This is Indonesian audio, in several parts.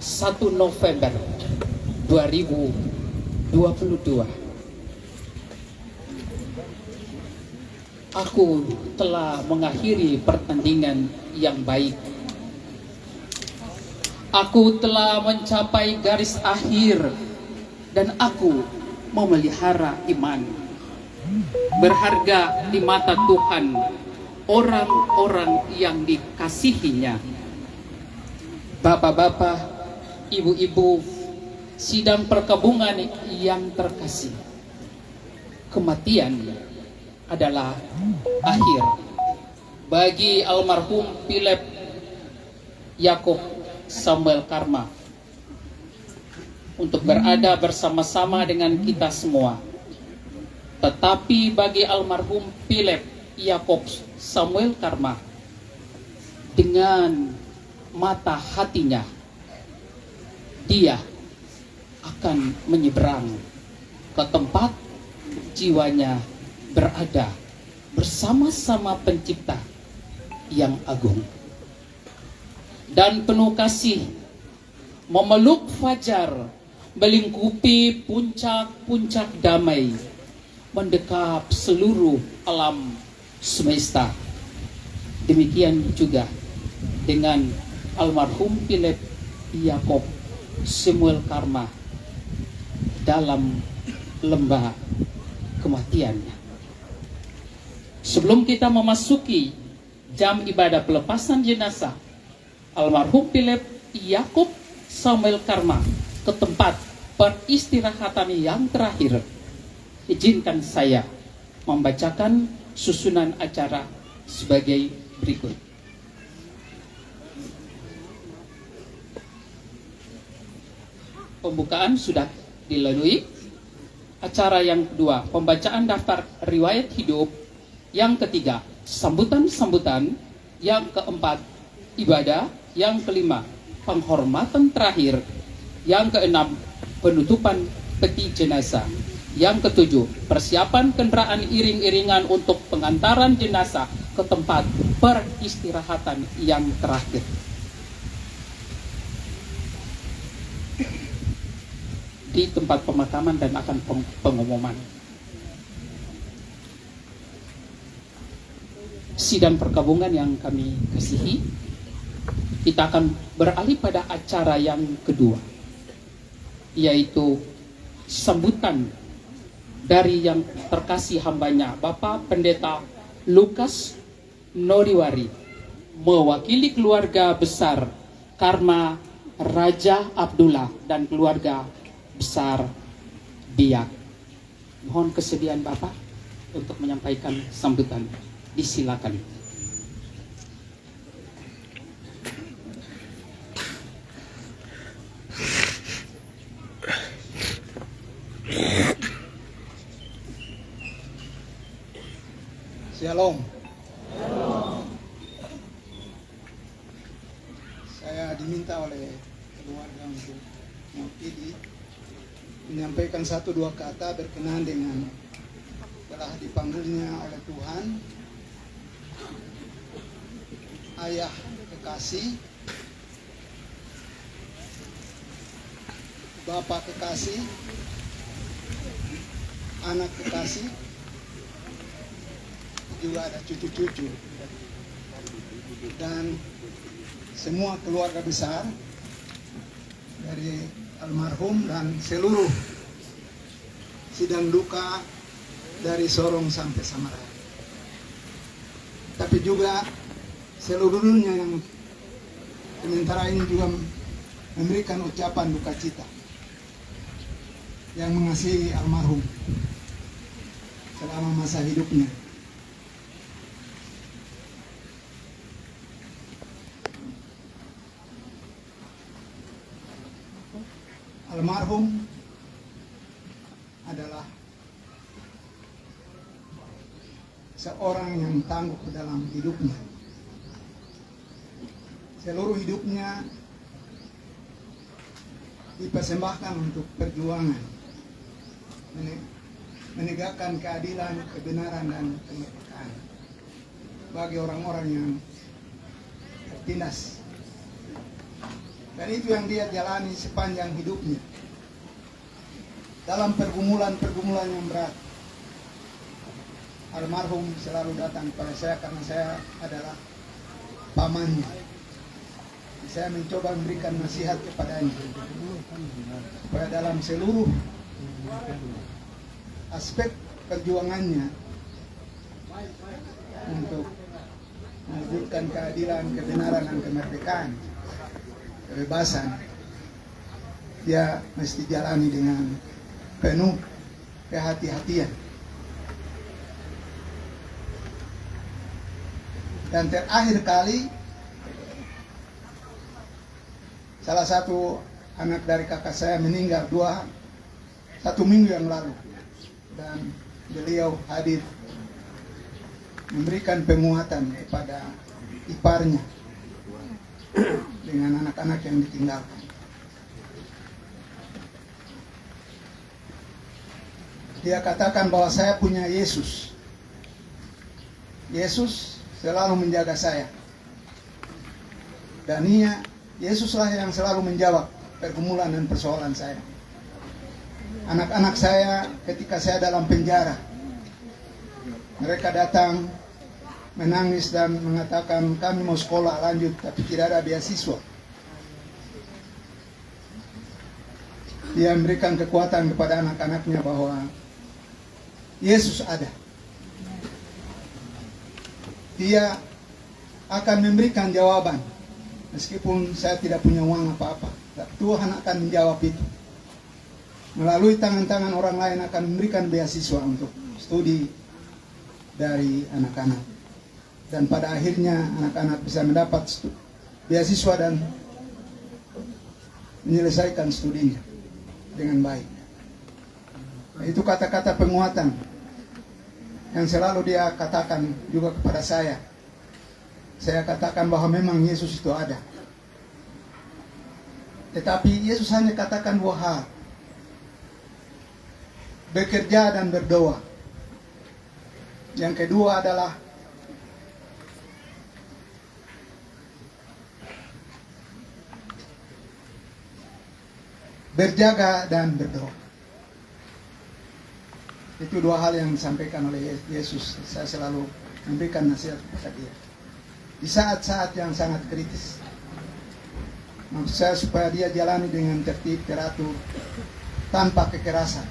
1 November 2022. Aku telah mengakhiri pertandingan yang baik. Aku telah mencapai garis akhir dan aku memelihara iman berharga di mata Tuhan, orang-orang yang dikasihinya. Bapak-bapak, ibu-ibu, sidang perkabungan yang terkasih, kematian adalah akhir bagi almarhum Philip Yakob Samuel Karma untuk berada bersama-sama dengan kita semua. Tetapi bagi almarhum Philip Yakob Samuel Karma, dengan mata hatinya dia akan menyeberang ke tempat jiwanya berada bersama-sama Pencipta yang agung, dan penuh kasih memeluk fajar, melingkupi puncak-puncak damai, mendekap seluruh alam semesta. Demikian juga dengan almarhum Philip Yakob Samuel Karma dalam lembah kematiannya. Sebelum kita memasuki jam ibadah pelepasan jenazah almarhum Philip Yakob Samuel Karma ke tempat peristirahatan yang terakhir, izinkan saya membacakan susunan acara sebagai berikut. Pembukaan sudah dilalui. Acara yang kedua, pembacaan daftar riwayat hidup. Yang ketiga, sambutan-sambutan. Yang keempat, ibadah. Yang kelima, penghormatan terakhir. Yang keenam, penutupan peti jenazah. Yang ketujuh, persiapan kendaraan iring-iringan untuk pengantaran jenazah ke tempat peristirahatan yang terakhir. Di tempat pemakaman dan akan pengumuman. Sidang perkabungan yang kami kasihi, kita akan beralih pada acara yang kedua, yaitu sambutan dari yang terkasih hambanya, Bapak Pendeta Lukas Noriwari, mewakili keluarga besar Karma Raja Abdullah dan keluarga besar Biak. Mohon kesediaan Bapak untuk menyampaikan sambutan. Disilakan. Shalom. Saya diminta oleh keluarga untuk mewakili menyampaikan 1-2 kata berkenaan dengan telah dipanggilnya oleh Tuhan ayah kekasih, bapak kekasih, anak kekasih, juga ada cucu-cucu, dan semua keluarga besar dari almarhum dan seluruh sidang duka dari Sorong sampai Samarang. Tapi juga seluruhnya yang sementara ini juga memberikan ucapan duka cita yang mengasihi almarhum selama masa hidupnya. Almarhum adalah seorang yang tangguh dalam hidupnya. Seluruh hidupnya dipersembahkan untuk perjuangan, menegakkan keadilan, kebenaran, dan kemerdekaan bagi orang-orang yang tertindas Dan itu yang dia jalani sepanjang hidupnya. Dalam pergumulan-pergumulan yang berat. Almarhum selalu datang kepada saya karena saya adalah pamannya. Saya mencoba memberikan nasihat kepadanya supaya dalam seluruh aspek perjuangannya untuk mewujudkan keadilan, kebenaran, dan kemerdekaan, kebebasan, dia mesti jalani dengan penuh kehati-hatian. Dan terakhir kali, salah satu anak dari kakak saya meninggal 1 minggu yang lalu. Dan beliau hadir memberikan penguatan kepada iparnya dengan anak-anak yang ditinggalkan. Dia katakan bahwa saya punya Yesus. Yesus selalu menjaga saya. Dan Yesuslah yang selalu menjawab pergumulan dan persoalan saya. Anak-anak saya ketika saya dalam penjara, mereka datang menangis dan mengatakan kami mau sekolah lanjut tapi tidak ada beasiswa. Dia memberikan kekuatan kepada anak-anaknya bahwa Yesus ada. Dia akan memberikan jawaban. Meskipun saya tidak punya uang apa-apa, Tuhan akan menjawab itu. Melalui tangan-tangan orang lain akan memberikan beasiswa untuk studi dari anak-anak. Dan pada akhirnya anak-anak bisa mendapat beasiswa dan menyelesaikan studinya dengan baik. Nah, itu kata-kata penguatan yang selalu dia katakan juga kepada saya. Saya katakan bahwa memang Yesus itu ada. Tetapi Yesus hanya katakan 2 hal. Bekerja dan berdoa. Yang kedua adalah berjaga dan berdoa. Itu 2 hal yang disampaikan oleh Yesus. Saya selalu memberikan nasihat kepada dia. Di saat-saat yang sangat kritis. Maksud saya supaya dia jalani dengan tertib, teratur, tanpa kekerasan.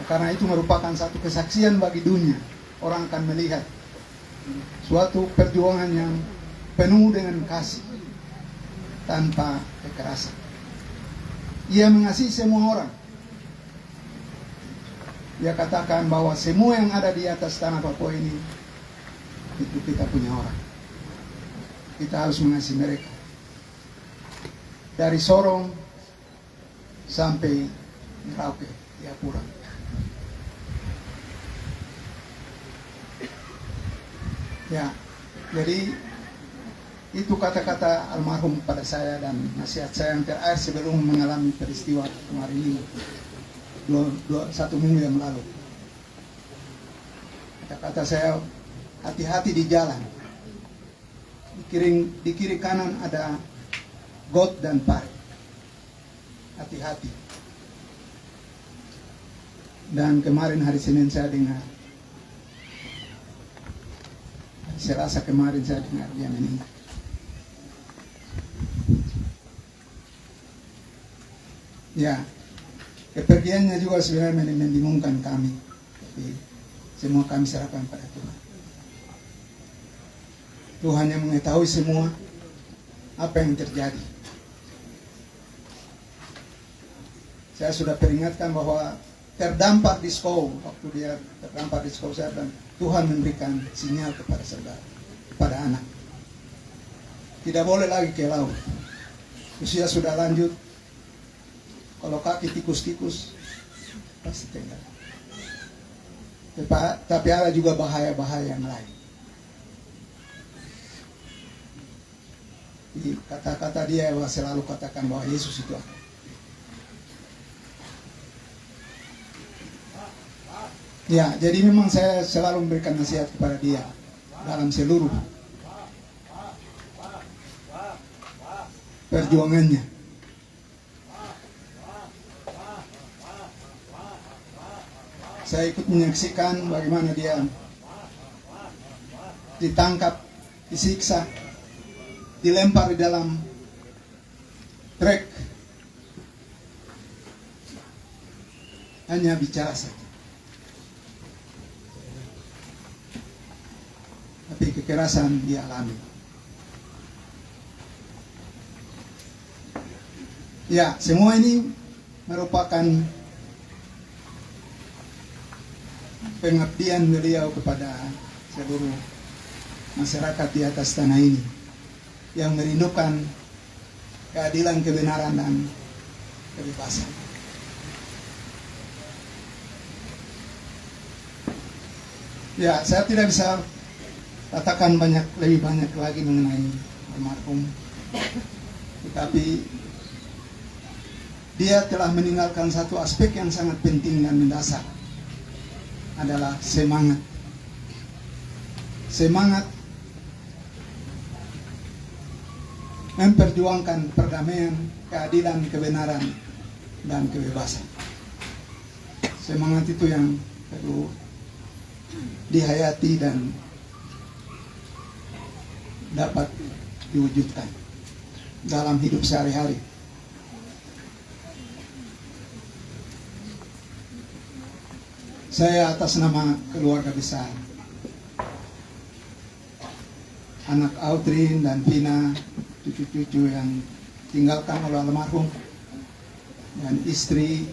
Karena itu merupakan satu kesaksian bagi dunia. Orang akan melihat suatu perjuangan yang penuh dengan kasih, tanpa kekerasan. Ia mengasihi semua orang. Dia katakan bahwa semua yang ada di atas tanah Papua ini itu kita punya orang. Kita harus mengasihi mereka. Dari Sorong sampai Merauke, Jayapura. Ya, jadi itu kata-kata almarhum pada saya dan nasihat saya yang terakhir sebelum mengalami peristiwa kemarin ini. 1 minggu yang lalu. Kata-kata saya, hati-hati di jalan. Di kiri kanan ada got dan parit. Hati-hati. Dan kemarin hari Senin saya dengar. Selasa kemarin saya dengar dia meninggal. Ya, kepergiannya juga sebenarnya membingungkan kami. Tapi semua kami serahkan pada Tuhan. Tuhan yang mengetahui semua apa yang terjadi. Saya sudah peringatkan bahwa terdampar di Skau, waktu dia terdampar di Skau, saya dan Tuhan memberikan sinyal kepada saudara, kepada anak. Tidak boleh lagi ke laut. Usia sudah lanjut. Kalau kaki tikus-tikus pasti tinggal. Tapi ada juga bahaya-bahaya yang lain. Jadi kata-kata dia selalu katakan bahwa Yesus itu ada. Ya, jadi memang saya selalu memberikan nasihat kepada dia dalam seluruh perjuangannya. Saya ikut menyaksikan bagaimana dia ditangkap, disiksa, dilempar di dalam trek, hanya bicara saja. Tapi kekerasan dia alami. Ya, semua ini merupakan pengabdian beliau kepada seluruh masyarakat di atas tanah ini yang merindukan keadilan, kebenaran, dan kebebasan. Ya, saya tidak bisa katakan lebih banyak lagi mengenai almarhum, tetapi dia telah meninggalkan satu aspek yang sangat penting dan mendasar, adalah semangat. Semangat memperjuangkan perdamaian, keadilan, kebenaran, dan kebebasan. Semangat itu yang perlu dihayati dan dapat diwujudkan dalam hidup sehari-hari. Saya atas nama keluarga besar, anak Audrey dan Vina, cucu-cucu yang tinggalkan oleh almarhum, dan istri,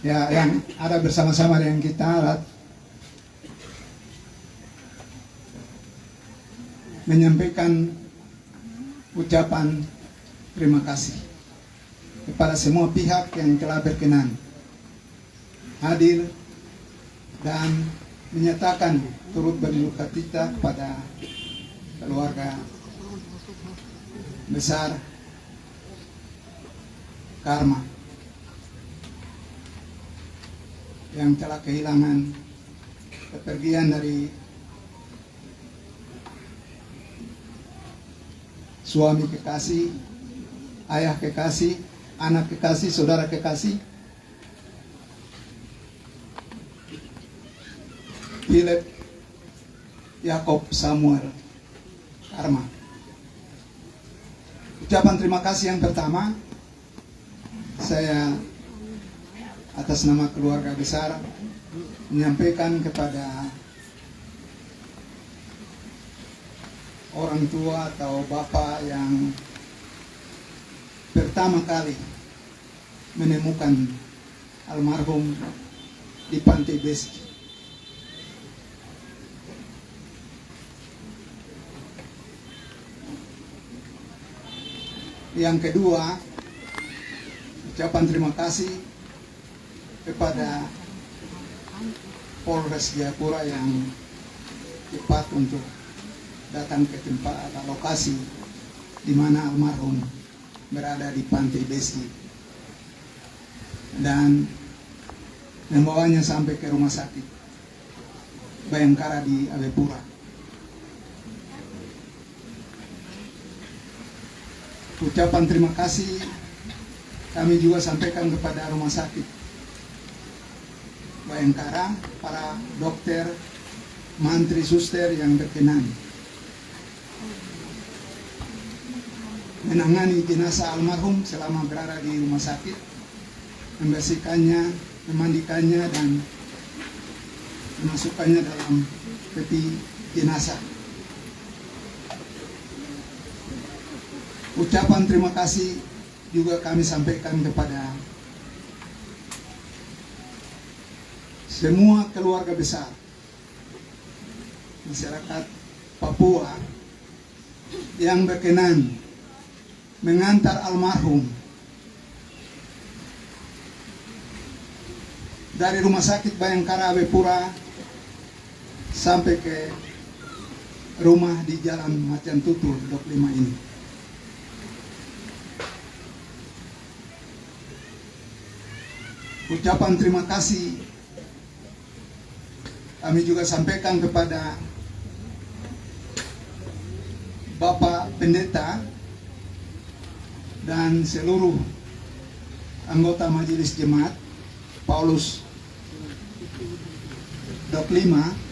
ya, yang ada bersama-sama dengan kita, menyampaikan ucapan terima kasih kepada semua pihak yang telah berkenan hadir dan menyatakan turut berduka cita kepada keluarga besar Karma yang telah kehilangan kepergian dari suami kekasih, ayah kekasih, anak kekasih, saudara kekasih, Philip Yakob Samuel Karma. Ucapan terima kasih yang pertama, saya atas nama keluarga besar menyampaikan kepada orang tua atau bapak yang pertama kali menemukan almarhum di Pantai Beski. Yang kedua, ucapan terima kasih kepada Polres Jayapura yang cepat untuk datang ke tempat atau lokasi di mana almarhum berada di Pantai Beski dan membawanya sampai ke rumah sakit Bayangkara di Abepura. Ucapan terima kasih kami juga sampaikan kepada rumah sakit Bayangkara, para dokter, mantri, suster yang berkenan menangani jenazah almarhum selama berada di rumah sakit, membersihkannya, memandikannya, dan memasukkannya dalam peti jenazah. Ucapan terima kasih juga kami sampaikan kepada semua keluarga besar masyarakat Papua yang berkenan mengantar almarhum dari rumah sakit Bayangkara Abepura sampai ke rumah di Jalan Macan Tutul 25 ini. Ucapan terima kasih Kami juga sampaikan kepada Bapak Pendeta dan seluruh anggota Majelis Jemaat Paulus 25